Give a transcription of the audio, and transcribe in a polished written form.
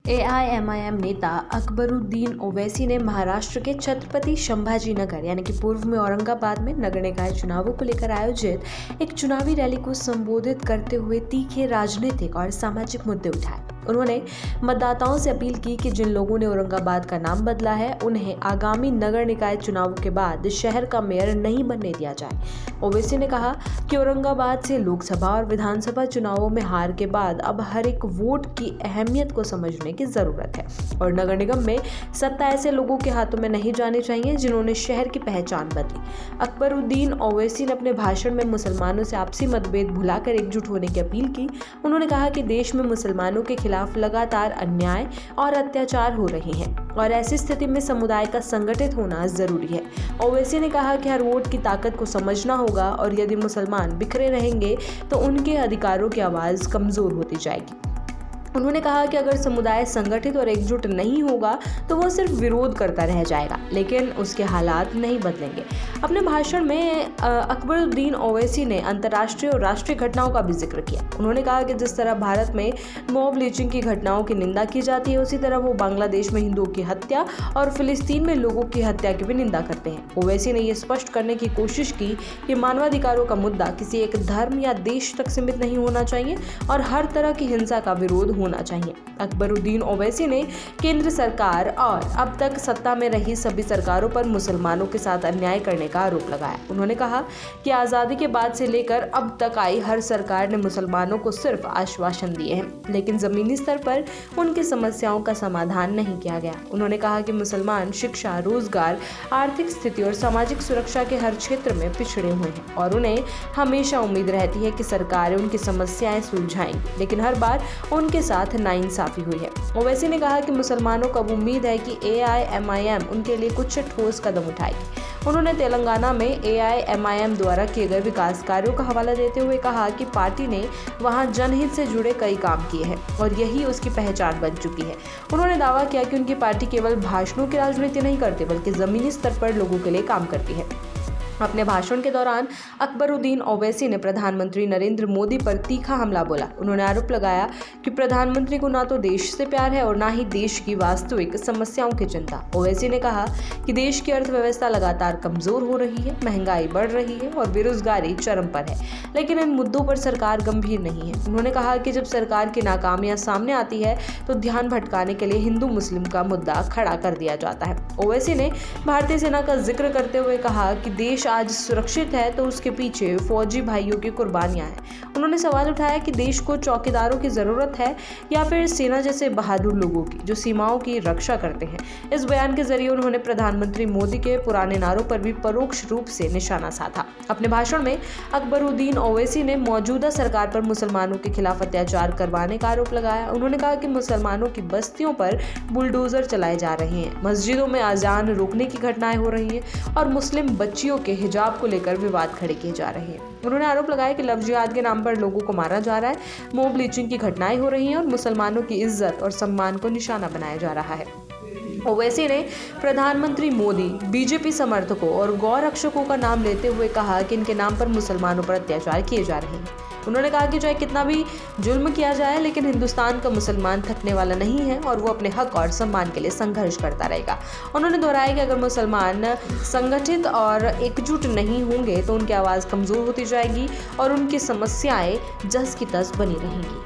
AIMIM नेता अकबरुद्दीन ओवैसी ने महाराष्ट्र के छत्रपति संभाजीनगर यानी कि पूर्व में औरंगाबाद में नगर निकाय चुनावों को लेकर आयोजित एक चुनावी रैली को संबोधित करते हुए तीखे राजनीतिक और सामाजिक मुद्दे उठाए। उन्होंने मतदाताओं से अपील की कि जिन लोगों ने औरंगाबाद का नाम बदला है उन्हें आगामी नगर निकाय चुनावों के बाद शहर का मेयर नहीं बनने दिया जाए। ओवैसी ने कहा कि औरंगाबाद से लोकसभा और विधानसभा चुनावों में हार के बाद अब हर एक वोट की अहमियत को समझने की जरूरत है और नगर निगम में सत्ता ऐसे लोगों के हाथों में नहीं जानी चाहिए जिन्होंने शहर की पहचान बदली। अकबरुद्दीन ओवैसी ने अपने भाषण में मुसलमानों से आपसी मतभेद भुलाकर एकजुट होने की अपील की। उन्होंने कहा कि देश में मुसलमानों के खिलाफ लगातार अन्याय और अत्याचार हो रहे हैं और ऐसी स्थिति में समुदाय का संगठित होना जरूरी है। ओवैसी ने कहा कि हर वोट की ताकत को समझना होगा और यदि मुसलमान बिखरे रहेंगे तो उनके अधिकारों की आवाज कमजोर होती जाएगी। उन्होंने कहा कि अगर समुदाय संगठित और एकजुट नहीं होगा तो वो सिर्फ विरोध करता रह जाएगा लेकिन उसके हालात नहीं बदलेंगे। अपने भाषण में अकबरुद्दीन ओवैसी ने अंतर्राष्ट्रीय और राष्ट्रीय घटनाओं का भी जिक्र किया। उन्होंने कहा कि जिस तरह भारत में मॉब लिंचिंग की घटनाओं की निंदा की जाती है उसी तरह वो बांग्लादेश में हिंदुओं की हत्या और फिलिस्तीन में लोगों की हत्या की भी निंदा करते हैं। ओवैसी ने यह स्पष्ट करने की कोशिश की कि मानवाधिकारों का मुद्दा किसी एक धर्म या देश तक सीमित नहीं होना चाहिए और हर तरह की हिंसा का विरोध होना चाहिए। अकबरुद्दीन ओवैसी ने केंद्र सरकार और अब तक सत्ता में रही सभी सरकारों पर मुसलमानों के साथ अन्याय करने का आरोप लगाया। उन्होंने कहा कि आज़ादी के बाद से लेकर अब तक आई हर सरकार ने मुसलमानों को सिर्फ आश्वासन दिए हैं लेकिन जमीनी स्तर पर उनकी समस्याओं का समाधान नहीं किया गया। उन्होंने कहा कि मुसलमान शिक्षा, रोजगार, आर्थिक स्थिति और सामाजिक सुरक्षा के हर क्षेत्र में पिछड़े हुए हैं और उन्हें हमेशा उम्मीद रहती है कि सरकारें उनकी समस्याएं सुलझाएंगी लेकिन हर बार उनके साथ नाइंसाफी हुई है। ओवैसी ने कहा कि मुसलमानों को अब उम्मीद है कि एआईएमआईएम उनके लिए कुछ ठोस कदम उठाएगी। उन्होंने तेलंगाना में एआईएमआईएम द्वारा किए गए विकास कार्यों का हवाला देते हुए कहा कि पार्टी ने वहां जनहित से जुड़े कई काम किए हैं और यही उसकी पहचान बन चुकी है। उन्होंने दावा किया कि उनकी पार्टी केवल भाषणों की राजनीति नहीं करती बल्कि जमीनी स्तर पर लोगों के लिए काम करती है। अपने भाषण के दौरान अकबरुद्दीन ओवैसी ने प्रधानमंत्री नरेंद्र मोदी पर तीखा हमला बोला। उन्होंने आरोप लगाया कि प्रधानमंत्री को ना तो देश से प्यार है और ना ही देश की वास्तविक समस्याओं की चिंता। ओवैसी ने कहा कि देश की अर्थव्यवस्था लगातार कमजोर हो रही है, महंगाई बढ़ रही है और बेरोजगारी चरम पर है लेकिन इन मुद्दों पर सरकार गंभीर नहीं है। उन्होंने कहा कि जब सरकार की नाकामियां सामने आती है तो ध्यान भटकाने के लिए हिंदू मुस्लिम का मुद्दा खड़ा कर दिया जाता है। ओवैसी ने भारतीय सेना का जिक्र करते हुए कहा कि देश आज सुरक्षित है तो उसके पीछे फौजी भाइयों की कुर्बानियां हैं। उन्होंने सवाल उठाया कि देश को चौकीदारों की जरूरत है या फिर सेना जैसे बहादुर लोगों की जो सीमाओं की रक्षा करते हैं। इस बयान के जरिए उन्होंने प्रधानमंत्री मोदी के पुराने नारों पर भी परोक्ष रूप से निशाना साधा। अपने भाषण में अकबरुद्दीन ओवैसी ने मौजूदा सरकार पर मुसलमानों के खिलाफ अत्याचार करवाने का आरोप लगाया। उन्होंने कहा कि मुसलमानों की बस्तियों पर बुलडोजर चलाए जा रहे हैं, मस्जिदों में अजान रोकने की घटनाएं हो रही हैं और मुस्लिम बच्चियों के हिजाब को लेकर विवाद खड़े किए जा रहे हैं। उन्होंने आरोप लगाया कि लव जिहाद के नाम पर लोगों को मारा जा रहा है, मॉब लिंचिंग की घटनाएं हो रही हैं और मुसलमानों की इज्जत और सम्मान को निशाना बनाया जा रहा है। ओवैसी ने प्रधानमंत्री मोदी, बीजेपी समर्थकों और गौ रक्षकों का नाम लेते हुए कहा कि इनके नाम पर मुसलमानों पर अत्याचार किए जा रहे हैं। उन्होंने कहा कि चाहे कितना भी जुल्म किया जाए लेकिन हिंदुस्तान का मुसलमान थकने वाला नहीं है और वो अपने हक और सम्मान के लिए संघर्ष करता रहेगा। उन्होंने दोहराया कि अगर मुसलमान संगठित और एकजुट नहीं होंगे तो उनकी आवाज़ कमज़ोर होती जाएगी और उनकी समस्याएं जस की तस बनी रहेंगी।